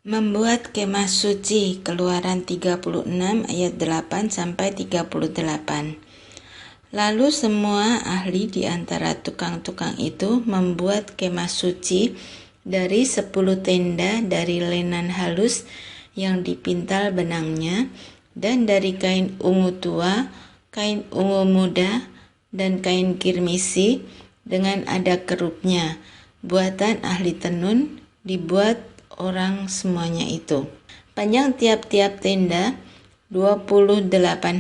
Membuat kemah suci, Keluaran 36 ayat 8 sampai 38. Lalu semua ahli di antara tukang-tukang itu membuat kemah suci dari 10 tenda dari lenan halus yang dipintal benangnya, dan dari kain ungu tua, kain ungu muda, dan kain kirmisi dengan ada kerupnya, buatan ahli tenun, dibuat orang semuanya itu. Panjang tiap-tiap tenda 28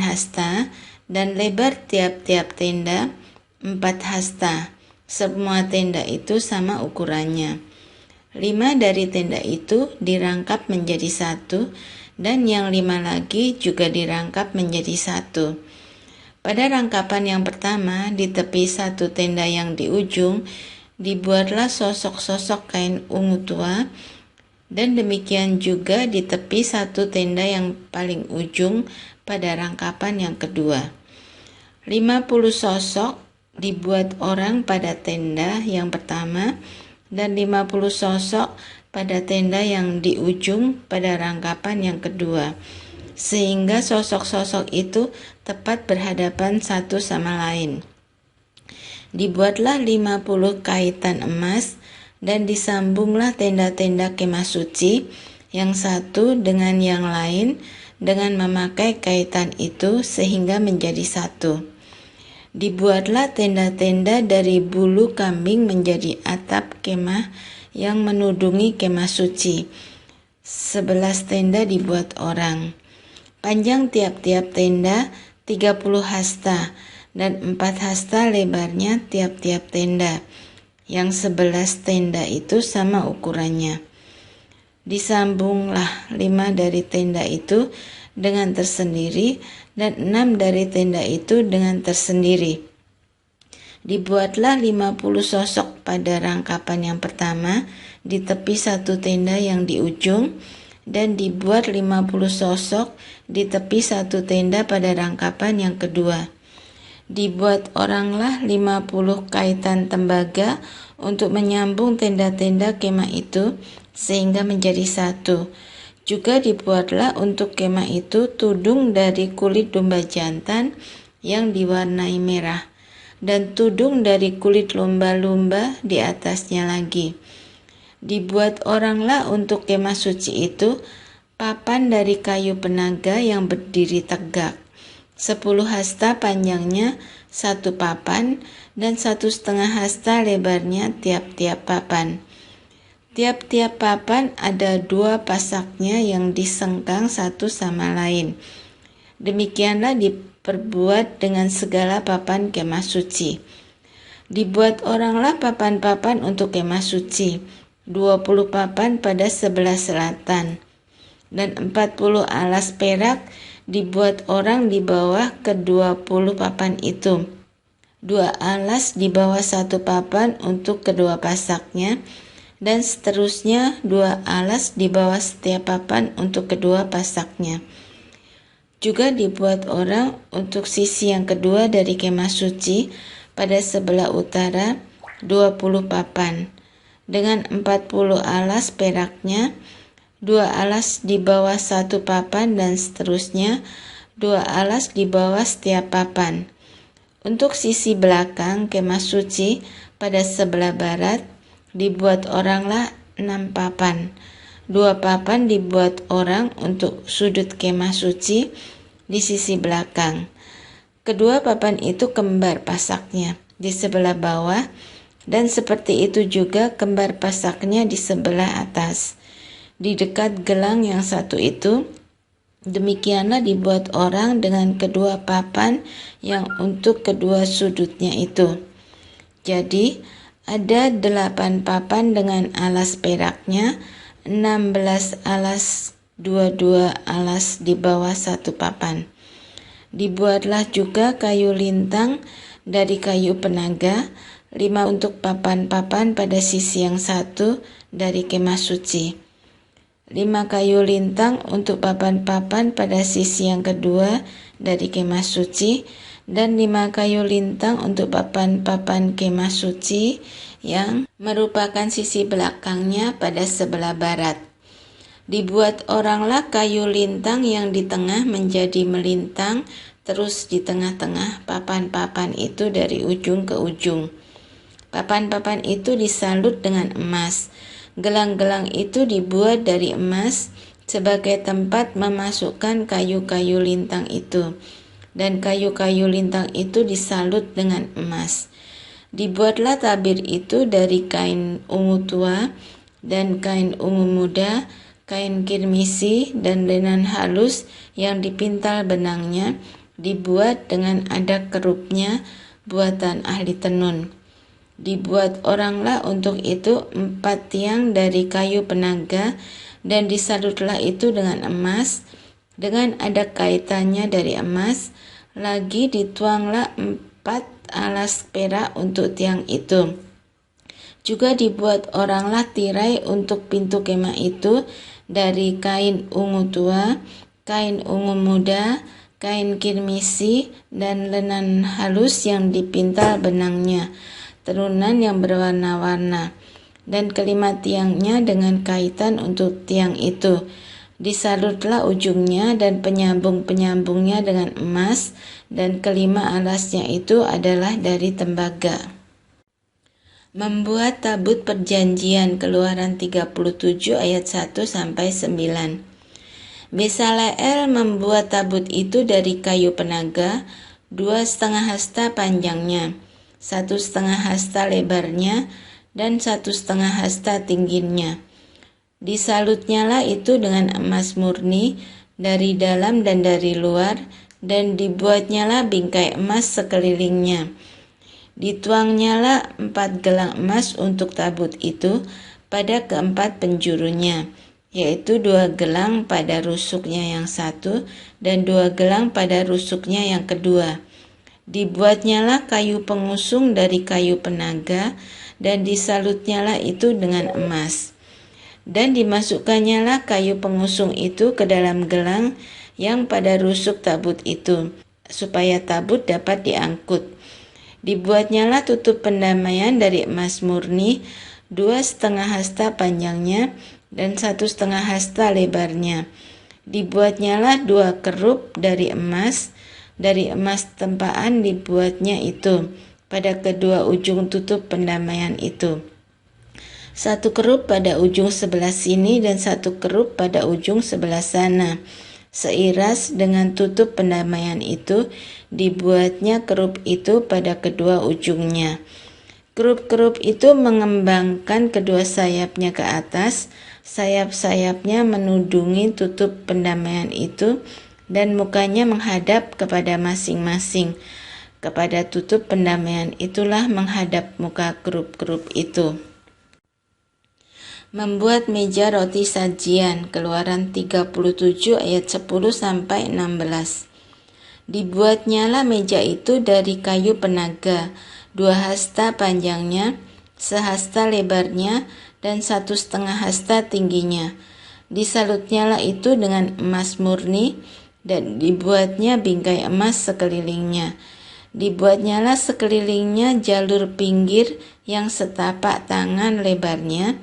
hasta, dan lebar tiap-tiap tenda 4 hasta. Semua tenda itu sama ukurannya. 5 dari tenda itu dirangkap menjadi satu, dan yang 5 lagi juga dirangkap menjadi satu. Pada rangkapan yang pertama, di tepi satu tenda yang di ujung, dibuatlah sosok-sosok kain ungu tua, dan demikian juga di tepi satu tenda yang paling ujung pada rangkapan yang kedua. 50 sosok dibuat orang pada tenda yang pertama, dan 50 sosok pada tenda yang di ujung pada rangkapan yang kedua, sehingga sosok-sosok itu tepat berhadapan satu sama lain. Dibuatlah 50 kaitan emas, dan disambunglah tenda-tenda kemah suci yang satu dengan yang lain dengan memakai kaitan itu sehingga menjadi satu. Dibuatlah tenda-tenda dari bulu kambing menjadi atap kemah yang menudungi kemah suci. 11 tenda dibuat orang. Panjang tiap-tiap tenda 30 hasta, dan 4 hasta lebarnya tiap-tiap tenda. Yang 11 tenda itu sama ukurannya. Disambunglah 5 dari tenda itu dengan tersendiri, dan 6 dari tenda itu dengan tersendiri. Dibuatlah 50 sosok pada rangkapan yang pertama di tepi satu tenda yang di ujung, dan dibuat 50 sosok di tepi satu tenda pada rangkapan yang kedua. Dibuat oranglah 50 kaitan tembaga untuk menyambung tenda-tenda kemah itu sehingga menjadi satu. Juga dibuatlah untuk kemah itu tudung dari kulit domba jantan yang diwarnai merah, dan tudung dari kulit lumba-lumba di atasnya lagi. Dibuat oranglah untuk kemah suci itu papan dari kayu penaga yang berdiri tegak. 10 hasta panjangnya satu papan, dan 1,5 hasta lebarnya tiap-tiap papan. Tiap-tiap papan ada 2 pasaknya yang disengkang satu sama lain. Demikianlah diperbuat dengan segala papan kemah suci. Dibuat oranglah papan-papan untuk kemah suci, 20 papan pada sebelah selatan, dan 40 alas perak dibuat orang di bawah ke-20 papan itu. 2 alas di bawah satu papan untuk kedua pasaknya, dan seterusnya 2 alas di bawah setiap papan untuk kedua pasaknya. Juga dibuat orang untuk sisi yang kedua dari kemah suci pada sebelah utara 20 papan, dengan 40 alas peraknya, 2 alas di bawah satu papan, dan seterusnya 2 alas di bawah setiap papan. Untuk sisi belakang kemah suci pada sebelah barat dibuat oranglah 6 papan. 2 papan dibuat orang untuk sudut kemah suci di sisi belakang. Kedua papan itu kembar pasaknya di sebelah bawah, dan seperti itu juga kembar pasaknya di sebelah atas. Di dekat gelang yang satu itu, demikianlah dibuat orang dengan kedua papan yang untuk kedua sudutnya itu. Jadi ada 8 papan dengan alas peraknya, 16 alas, 22 alas di bawah satu papan. Dibuatlah juga kayu lintang dari kayu penaga, 5 untuk papan-papan pada sisi yang satu dari kemah suci. 5 kayu lintang untuk papan-papan pada sisi yang kedua dari kemah suci, dan 5 kayu lintang untuk papan-papan kemah suci yang merupakan sisi belakangnya pada sebelah barat. Dibuat oranglah kayu lintang yang di tengah menjadi melintang, terus di tengah-tengah papan-papan itu dari ujung ke ujung. Papan-papan itu disalut dengan emas. Gelang-gelang itu dibuat dari emas sebagai tempat memasukkan kayu-kayu lintang itu. Dan kayu-kayu lintang itu disalut dengan emas. Dibuatlah tabir itu dari kain ungu tua dan kain ungu muda, kain kirmisi dan lenan halus yang dipintal benangnya, dibuat dengan ada kerupnya buatan ahli tenun. Dibuat oranglah untuk itu 4 tiang dari kayu penaga, dan disalutlah itu dengan emas, dengan ada kaitannya dari emas. Lagi dituanglah 4 alas perak untuk tiang itu. Juga dibuat oranglah tirai untuk pintu kemah itu dari kain ungu tua, kain ungu muda, kain kirmisi, dan lenan halus yang dipintal benangnya, tenunan yang berwarna-warna. Dan kelima tiangnya dengan kaitan untuk tiang itu. Disalutlah ujungnya dan penyambung-penyambungnya dengan emas, dan kelima alasnya itu adalah dari tembaga. Membuat tabut perjanjian, Keluaran 37 ayat 1-9. Besaleel membuat tabut itu dari kayu penaga, 2,5 hasta panjangnya, 1,5 hasta lebarnya, dan 1,5 hasta tingginya. Disalutnyalah itu dengan emas murni dari dalam dan dari luar, dan dibuatnyalah bingkai emas sekelilingnya. Dituangnyalah 4 gelang emas untuk tabut itu pada keempat penjurunya, yaitu 2 gelang pada rusuknya yang satu dan 2 gelang pada rusuknya yang kedua. Dibuatnyalah kayu pengusung dari kayu penaga, dan disalutnyalah itu dengan emas. Dan dimasukkannya kayu pengusung itu ke dalam gelang yang pada rusuk tabut itu, supaya tabut dapat diangkut. Dibuatnyalah tutup pendamaian dari emas murni, 2,5 hasta panjangnya dan 1,5 hasta lebarnya. Dibuatnyalah 2 kerup dari emas tempaan dibuatnya itu pada kedua ujung tutup pendamaian itu. 1 kerup pada ujung sebelah sini dan 1 kerup pada ujung sebelah sana. Seiras dengan tutup pendamaian itu, dibuatnya kerup itu pada kedua ujungnya. Kerup-kerup itu mengembangkan kedua sayapnya ke atas, sayap-sayapnya menudungi tutup pendamaian itu, dan mukanya menghadap kepada masing-masing. Kepada tutup pendamaian itulah menghadap muka kerup-kerup itu. Membuat meja roti sajian, Keluaran 37 ayat 10-16. Dibuatnyalah meja itu dari kayu penaga, 2 hasta panjangnya, 1 hasta lebarnya, dan 1,5 hasta tingginya. Disalutnyalah itu dengan emas murni, dan dibuatnya bingkai emas sekelilingnya. Dibuatnyalah sekelilingnya jalur pinggir yang setapak tangan lebarnya,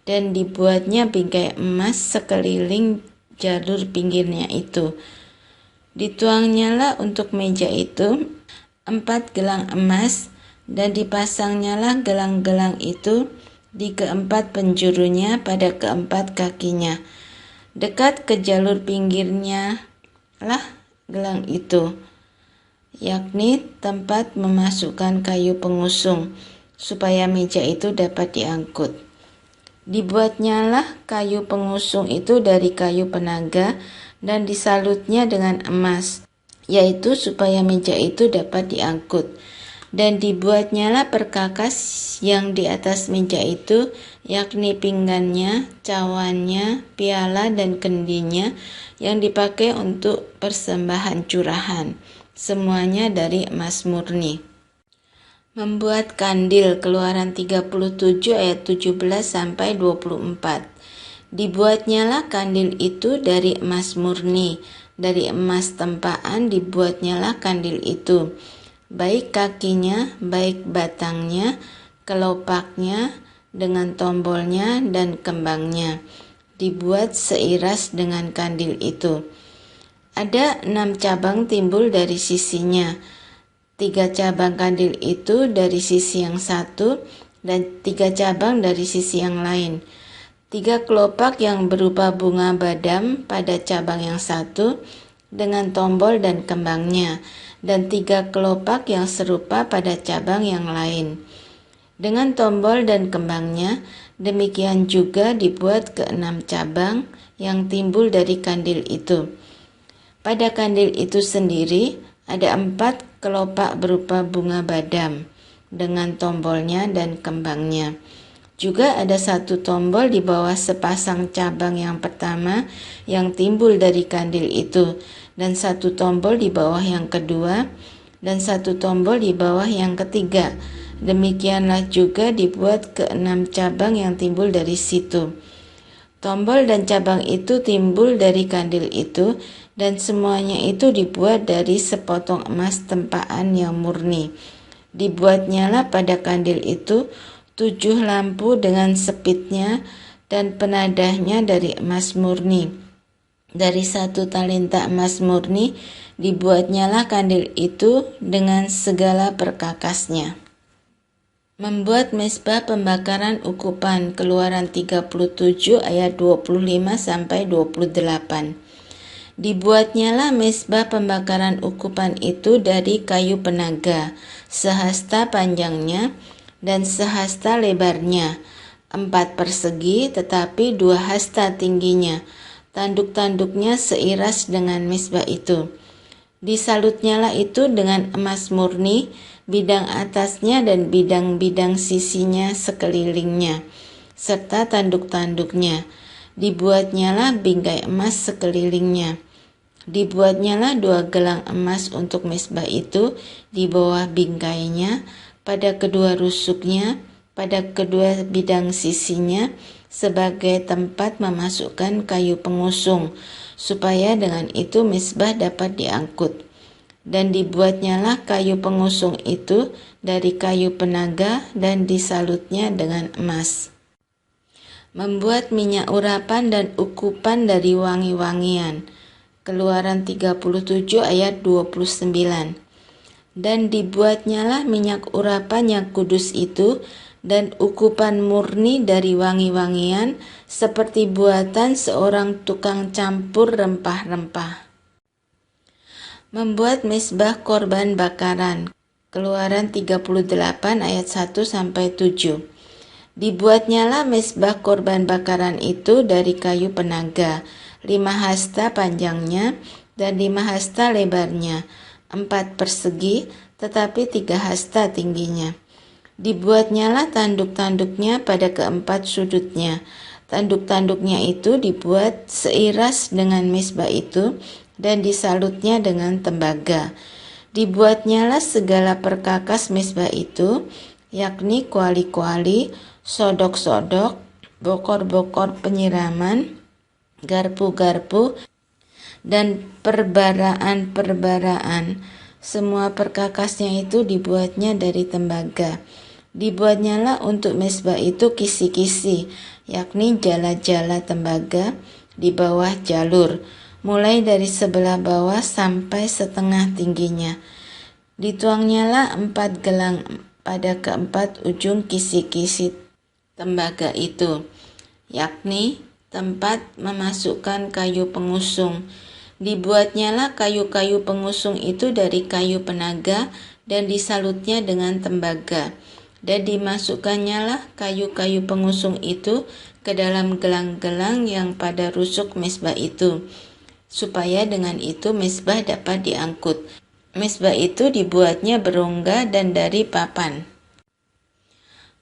dan dibuatnya bingkai emas sekeliling jalur pinggirnya itu. Dituangnyalah untuk meja itu 4 gelang emas, dan dipasangnyalah gelang-gelang itu di keempat penjurunya pada keempat kakinya. Dekat ke jalur pinggirnya lah gelang itu, yakni tempat memasukkan kayu pengusung, supaya meja itu dapat diangkut. Dibuatnyalah kayu pengusung itu dari kayu penaga, dan disalutnya dengan emas, yaitu supaya meja itu dapat diangkut. Dan dibuatnyalah perkakas yang di atas meja itu, yakni pinggannya, cawannya, piala, dan kendinya, yang dipakai untuk persembahan curahan, semuanya dari emas murni. Membuat kandil, Keluaran 37 ayat 17-24. Dibuatnyalah kandil itu dari emas murni, dari emas tempaan dibuatnyalah kandil itu, baik kakinya, baik batangnya, kelopaknya, dengan tombolnya dan kembangnya. dibuat seiras dengan kandil itu. Ada 6 cabang timbul dari sisinya. 3 cabang kandil itu dari sisi yang satu dan 3 cabang dari sisi yang lain. 3 kelopak yang berupa bunga badam pada cabang yang satu dengan tombol dan kembangnya, dan 3 kelopak yang serupa pada cabang yang lain dengan tombol dan kembangnya. Demikian juga dibuat ke-6 cabang yang timbul dari kandil itu. Pada kandil itu sendiri ada 4 kelopak berupa bunga badam dengan tombolnya dan kembangnya. Juga ada 1 tombol di bawah sepasang cabang yang pertama yang timbul dari kandil itu, dan 1 tombol di bawah yang kedua, dan 1 tombol di bawah yang ketiga. Demikianlah juga dibuat ke-6 cabang yang timbul dari situ. Tombol dan cabang itu timbul dari kandil itu, dan semuanya itu dibuat dari sepotong emas tempaan yang murni. Dibuatnyalah pada kandil itu 7 lampu dengan sepitnya dan penadahnya dari emas murni. Dari 1 talenta emas murni dibuatnyalah kandil itu dengan segala perkakasnya. Membuat mezbah pembakaran ukupan, Keluaran 37 ayat 25 sampai 28. Dibuatnyalah mezbah pembakaran ukupan itu dari kayu penaga, sehasta panjangnya dan sehasta lebarnya, 4 persegi tetapi 2 hasta tingginya. Tanduk-tanduknya seiras dengan mezbah itu. Disalutnyalah itu dengan emas murni, bidang atasnya dan bidang-bidang sisinya sekelilingnya, serta tanduk-tanduknya. Dibuatnyalah bingkai emas sekelilingnya. Dibuatnyalah 2 gelang emas untuk mezbah itu di bawah bingkainya, pada kedua rusuknya, pada kedua bidang sisinya, sebagai tempat memasukkan kayu pengusung, supaya dengan itu mezbah dapat diangkut. Dan dibuatnyalah kayu pengusung itu dari kayu penaga dan disalutnya dengan emas. Membuat minyak urapan dan ukupan dari wangi-wangian, Keluaran 37 ayat 29. Dan dibuatnyalah minyak urapan yang kudus itu dan ukupan murni dari wangi-wangian, seperti buatan seorang tukang campur rempah-rempah. Membuat mezbah korban bakaran, Keluaran 38 ayat 1 sampai 7. Dibuatnyalah mezbah korban bakaran itu dari kayu penaga, 5 hasta panjangnya dan 5 hasta lebarnya, 4 persegi tetapi 3 hasta tingginya. Dibuatnyalah tanduk-tanduknya pada keempat sudutnya. Tanduk-tanduknya itu dibuat seiras dengan mezbah itu dan disalutnya dengan tembaga. Dibuatnyalah segala perkakas mezbah itu, yakni kuali-kuali, sodok-sodok, bokor-bokor penyiraman, garpu-garpu, dan perbaraan-perbaraan. Semua perkakasnya itu dibuatnya dari tembaga. Dibuatnyalah untuk mezbah itu kisi-kisi, yakni jala-jala tembaga di bawah jalur, mulai dari sebelah bawah sampai setengah tingginya. Dituangnyalah 4 gelang pada keempat ujung kisi-kisi tembaga itu, yakni tempat memasukkan kayu pengusung. Dibuatnyalah kayu-kayu pengusung itu dari kayu penaga dan disalutnya dengan tembaga. Dan dimasukannyalah kayu-kayu pengusung itu ke dalam gelang-gelang yang pada rusuk mezbah itu, supaya dengan itu mezbah dapat diangkut. Mezbah itu dibuatnya berongga dan dari papan.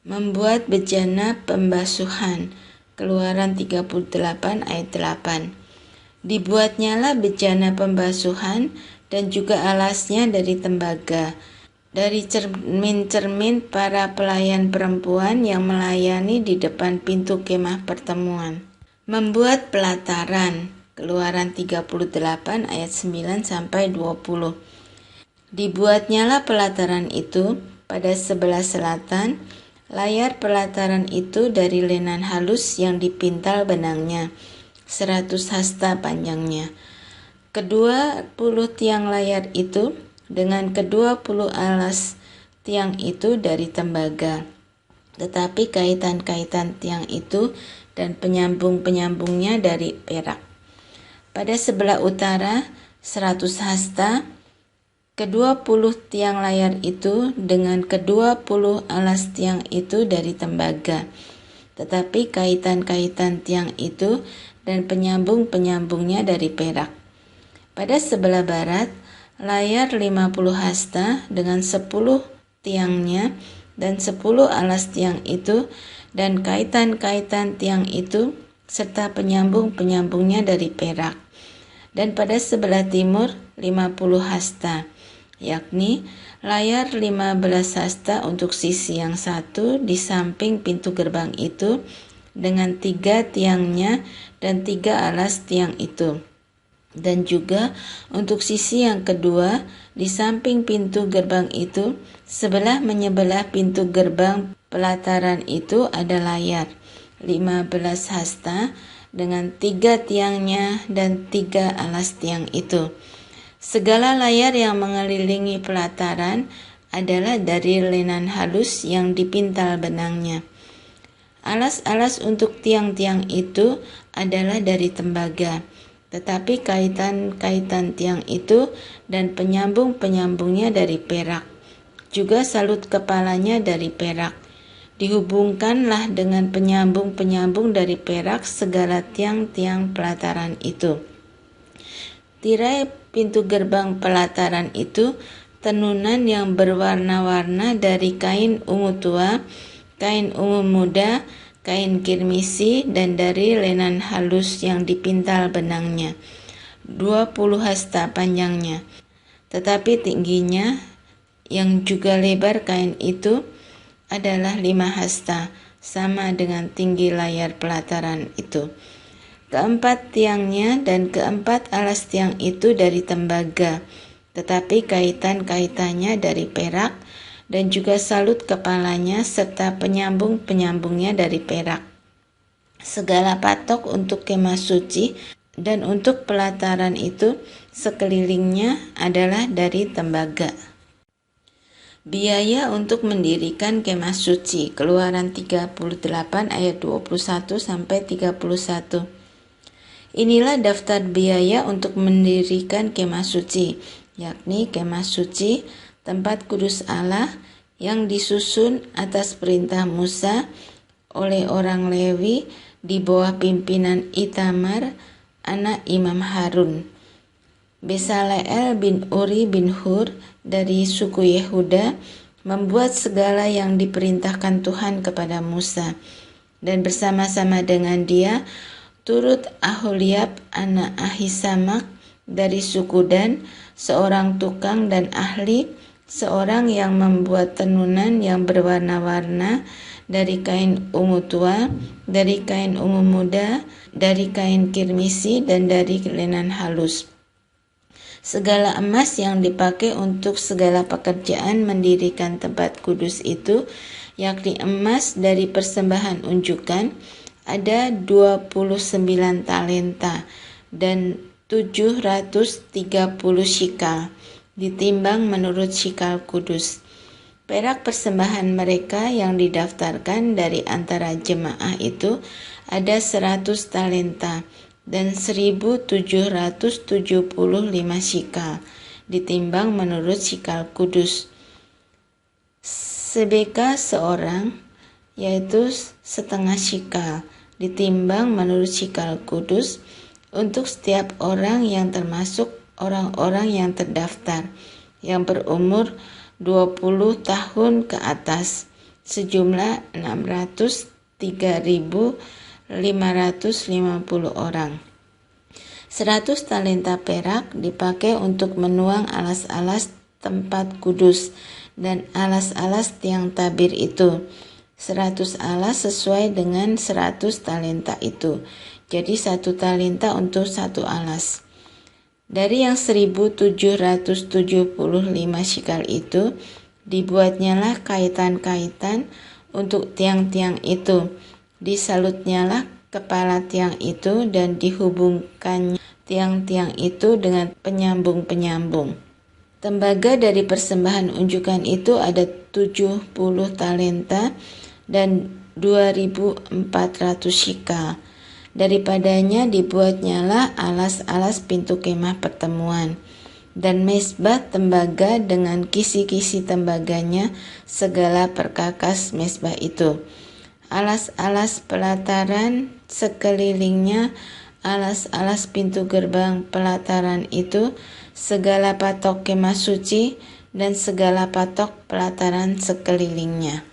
Membuat bejana pembasuhan, Keluaran 38 ayat 8. Dibuatnyalah bejana pembasuhan dan juga alasnya dari tembaga, dari cermin-cermin para pelayan perempuan yang melayani di depan pintu kemah pertemuan. Membuat pelataran, Keluaran 38 ayat 9 sampai 20. Dibuatnyalah pelataran itu pada sebelah selatan, Layar pelataran itu dari lenan halus yang dipintal benangnya, 100 hasta panjangnya. Kedua 10 tiang layar itu dengan kedua 10 alas tiang itu dari tembaga. Tetapi kaitan-kaitan tiang itu dan penyambung-penyambungnya dari perak. Pada sebelah utara 100 hasta, kedua 10 tiang layar itu dengan kedua 10 alas tiang itu dari tembaga. Tetapi kaitan-kaitan tiang itu dan penyambung-penyambungnya dari perak. Pada sebelah barat, layar 50 hasta dengan 10 tiangnya dan 10 alas tiang itu dan kaitan-kaitan tiang itu serta penyambung-penyambungnya dari perak. Dan pada sebelah timur 50 hasta, yakni layar 15 hasta untuk sisi yang satu di samping pintu gerbang itu dengan 3 tiangnya dan 3 alas tiang itu. Dan juga untuk sisi yang kedua di samping pintu gerbang itu sebelah menyebelah pintu gerbang pelataran itu ada layar 15 hasta dengan 3 tiangnya dan 3 alas tiang itu. Segala layar yang mengelilingi pelataran adalah dari lenan halus yang dipintal benangnya. Alas-alas untuk tiang-tiang itu adalah dari tembaga, tetapi kaitan-kaitan tiang itu dan penyambung-penyambungnya dari perak. Juga salut kepalanya dari perak. Dihubungkanlah dengan penyambung-penyambung dari perak segala tiang-tiang pelataran itu. Tirai pintu gerbang pelataran itu tenunan yang berwarna-warna dari kain ungu tua, kain ungu muda, kain kirmisi, dan dari lenan halus yang dipintal benangnya, 20 hasta panjangnya. Tetapi tingginya yang juga lebar kain itu adalah 5 hasta, sama dengan tinggi layar pelataran itu. Keempat tiangnya dan keempat alas tiang itu dari tembaga, tetapi kaitan-kaitannya dari perak, dan juga salut kepalanya serta penyambung-penyambungnya dari perak. Segala patok untuk kemah suci dan untuk pelataran itu sekelilingnya adalah dari tembaga. Biaya untuk mendirikan kemah suci, Keluaran 38 ayat 21 sampai 31. Inilah daftar biaya untuk mendirikan kemah suci, yakni kemah suci, tempat kudus Allah yang disusun atas perintah Musa oleh orang Lewi di bawah pimpinan Itamar, anak Imam Harun. Besaleel bin Uri bin Hur dari suku Yehuda membuat segala yang diperintahkan Tuhan kepada Musa, dan bersama-sama dengan dia turut Aholiab anak Ahisamak dari suku Dan, seorang tukang dan ahli, seorang yang membuat tenunan yang berwarna-warna dari kain ungu tua, dari kain ungu muda, dari kain kirmisi, dan dari lenan halus. Segala emas yang dipakai untuk segala pekerjaan mendirikan tempat kudus itu, yakni emas dari persembahan unjukan, ada 29 talenta dan 730 shikal, ditimbang menurut shikal kudus. Perak persembahan mereka yang didaftarkan dari antara jemaah itu ada 100 talenta dan 1775 shikal, ditimbang menurut shikal kudus. Sebeka seorang, yaitu setengah shikal, ditimbang menurut shikal kudus untuk setiap orang yang termasuk orang-orang yang terdaftar yang berumur 20 tahun ke atas, sejumlah 603.550 orang. 100 talenta perak dipakai untuk menuang alas-alas tempat kudus dan alas-alas tiang tabir itu. 100 alas sesuai dengan 100 talenta itu. Jadi 1 talenta untuk 1 alas. Dari yang 1775 shikal itu, dibuatnyalah kaitan-kaitan untuk tiang-tiang itu. Disalutnyalah kepala tiang itu dan dihubungkan tiang-tiang itu dengan penyambung-penyambung. Tembaga dari persembahan unjukan itu ada 70 talenta dan 2.400 shikal. Daripadanya dibuatnyalah alas-alas pintu kemah pertemuan dan mezbah tembaga dengan kisi-kisi tembaganya, segala perkakas mezbah itu, alas-alas pelataran sekelilingnya, alas-alas pintu gerbang pelataran itu, segala patok kemah suci dan segala patok pelataran sekelilingnya.